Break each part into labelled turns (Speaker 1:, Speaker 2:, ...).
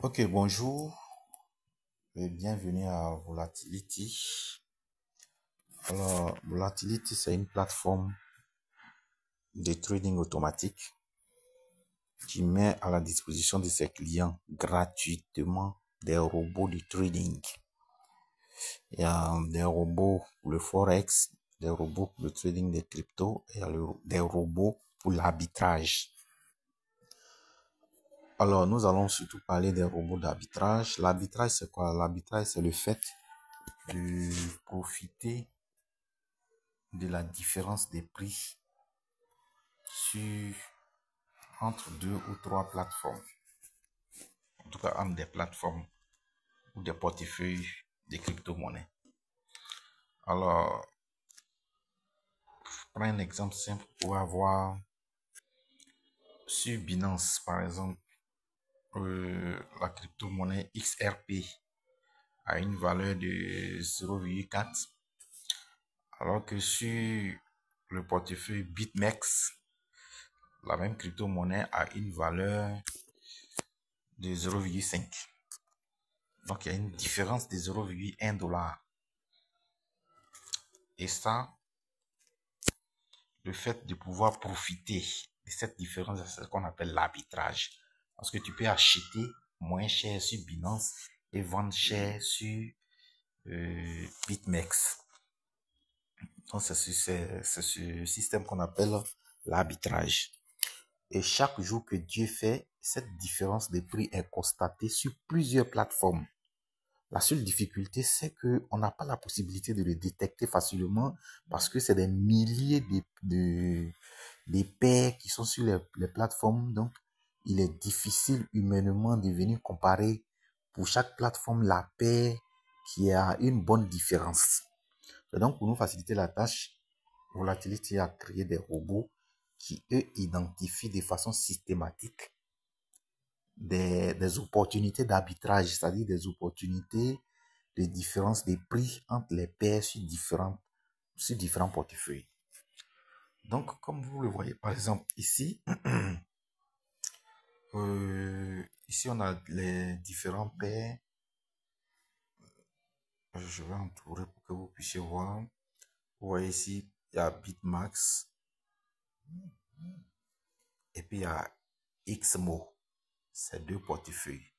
Speaker 1: Ok, bonjour et bienvenue à Volatility. Alors, Volatility, c'est une plateforme de trading automatique qui met à la disposition de ses clients gratuitement des robots de trading. Il y a des robots pour le forex, des robots pour le trading des cryptos et des robots pour l'arbitrage. Alors, nous allons surtout parler des robots d'arbitrage. L'arbitrage, c'est quoi? L'arbitrage, c'est le fait de profiter de la différence des prix sur, entre deux ou trois plateformes. En tout cas, entre des plateformes ou des portefeuilles de crypto-monnaies. Alors, prends un exemple simple pour avoir sur Binance, par exemple, la crypto-monnaie XRP a une valeur de 0,4, alors que sur le portefeuille BitMEX, la même crypto-monnaie a une valeur de 0,5. Donc, il y a une différence de 0,1 $. Et ça, le fait de pouvoir profiter de cette différence, c'est ce qu'on appelle l'arbitrage. Parce que tu peux acheter moins cher sur Binance et vendre cher sur BitMEX. Donc, c'est ce système qu'on appelle l'arbitrage. Et chaque jour que Dieu fait, cette différence de prix est constatée sur plusieurs plateformes. La seule difficulté, c'est qu'on n'a pas la possibilité de le détecter facilement parce que c'est des milliers de paires qui sont sur les plateformes. Donc, il est difficile humainement de venir comparer pour chaque plateforme la paire qui a une bonne différence. Et donc, pour nous faciliter la tâche, Volatility a créé des robots qui, eux, identifient de façon systématique des opportunités d'arbitrage, c'est-à-dire des opportunités de différence des prix entre les paires sur différents portefeuilles. Donc, comme vous le voyez, par exemple, ici, ici on a les différents paires. Je vais entourer pour que vous puissiez voir. Vous voyez ici, il y a BitMax et puis il y a XMO. Ces deux portefeuilles.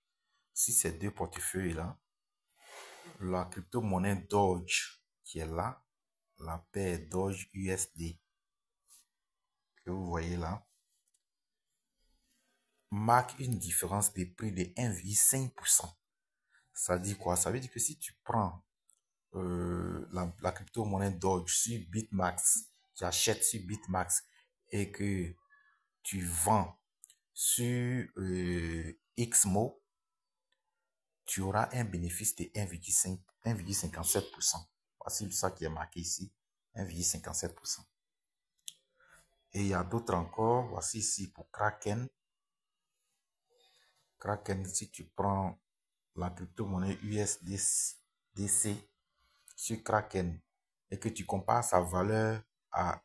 Speaker 1: Si ces deux portefeuilles-là, la crypto-monnaie Doge qui est là, la paire Doge USD que vous voyez là, marque une différence de prix de 1,5%. Ça dit quoi? Ça veut dire que si tu prends la crypto-monnaie Doge sur BitMax, tu achètes sur BitMax et que tu vends sur XMO, tu auras un bénéfice de 1,57%. Voici ça qui est marqué ici, 1,57%. Et il y a d'autres encore. Voici ici pour Kraken. Kraken, si tu prends la crypto-monnaie USDC sur Kraken et que tu compares sa valeur à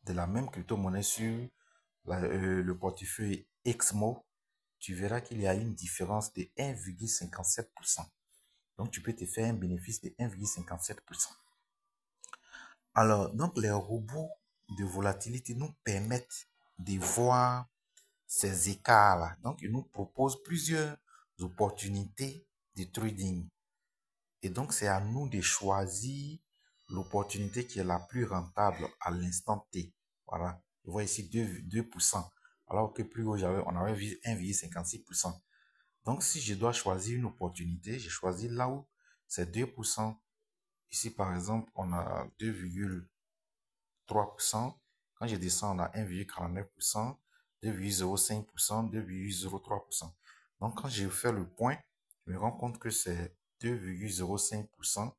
Speaker 1: de la même crypto-monnaie sur le portefeuille XMO, tu verras qu'il y a une différence de 1,57%. Donc, tu peux te faire un bénéfice de 1,57%. Alors, donc, les robots de volatilité nous permettent de voir ces écarts-là. Donc, ils nous proposent plusieurs opportunités de trading. Et donc, c'est à nous de choisir l'opportunité qui est la plus rentable à l'instant T. Voilà. Vous voyez ici 2%. Alors que plus haut, on avait vu 1,56%. Donc, si je dois choisir une opportunité, je choisis là où c'est 2%. Ici, par exemple, on a 2,3%. Quand je descends, on a 1,49%, 2,05%, 2,03%. Donc, quand je fais le point, je me rends compte que c'est 2,05%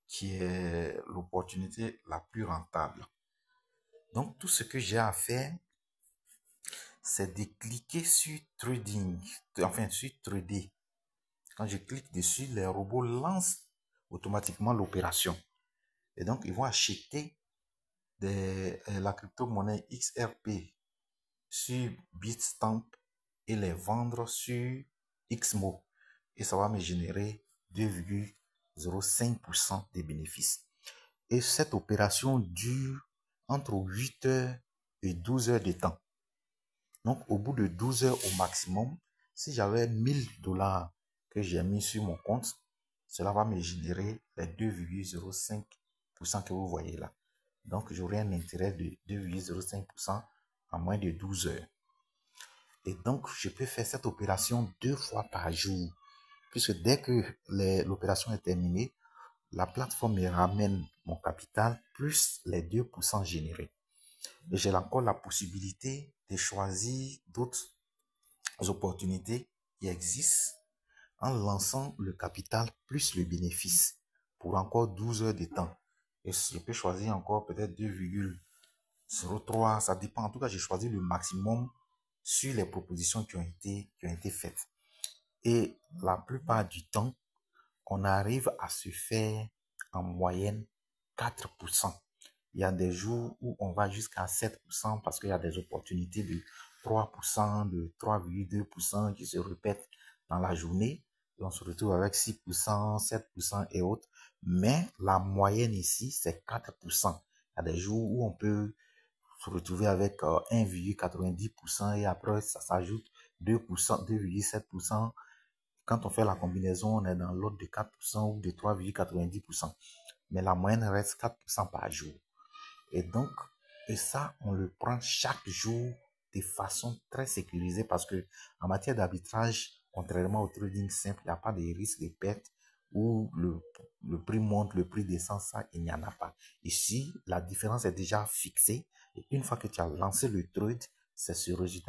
Speaker 1: qui est l'opportunité la plus rentable. Donc, tout ce que j'ai à faire, c'est de cliquer sur trading, enfin sur trader. Quand je clique dessus, les robots lancent automatiquement l'opération. Et donc, ils vont acheter la crypto-monnaie XRP sur Bitstamp et les vendre sur X mots et ça va me générer 2,05% des bénéfices. Et cette opération dure entre 8 heures et 12 heures de temps. Donc, au bout de 12 heures au maximum, si j'avais 1000$ que j'ai mis sur mon compte, cela va me générer les 2,05% que vous voyez là. Donc, j'aurai un intérêt de 2,05% en moins de 12 heures. Et donc, je peux faire cette opération 2 fois par jour. Puisque dès que l'opération est terminée, la plateforme me ramène mon capital plus les 2% générés. Et j'ai encore la possibilité de choisir d'autres opportunités qui existent en lançant le capital plus le bénéfice pour encore 12 heures de temps. Et je peux choisir encore peut-être 2,03, ça dépend. En tout cas, j'ai choisi le maximum sur les propositions qui ont été faites. Et la plupart du temps, on arrive à se faire en moyenne 4%. Il y a des jours où on va jusqu'à 7% parce qu'il y a des opportunités de 3%, de 3,2% qui se répètent dans la journée. Et on se retrouve avec 6%, 7% et autres. Mais la moyenne ici, c'est 4%. Il y a des jours où on peut se retrouver avec 1,90% et après, ça s'ajoute 2%, 2,7%. Quand on fait la combinaison, on est dans l'ordre de 4% ou de 3,90%. Mais la moyenne reste 4% par jour. Et donc, ça, on le prend chaque jour de façon très sécurisée parce que en matière d'arbitrage, contrairement au trading simple, il n'y a pas de risque de perte où le prix monte, le prix descend, ça, il n'y en a pas. Ici, la différence est déjà fixée et une fois que tu as lancé le trade, c'est ce résultat.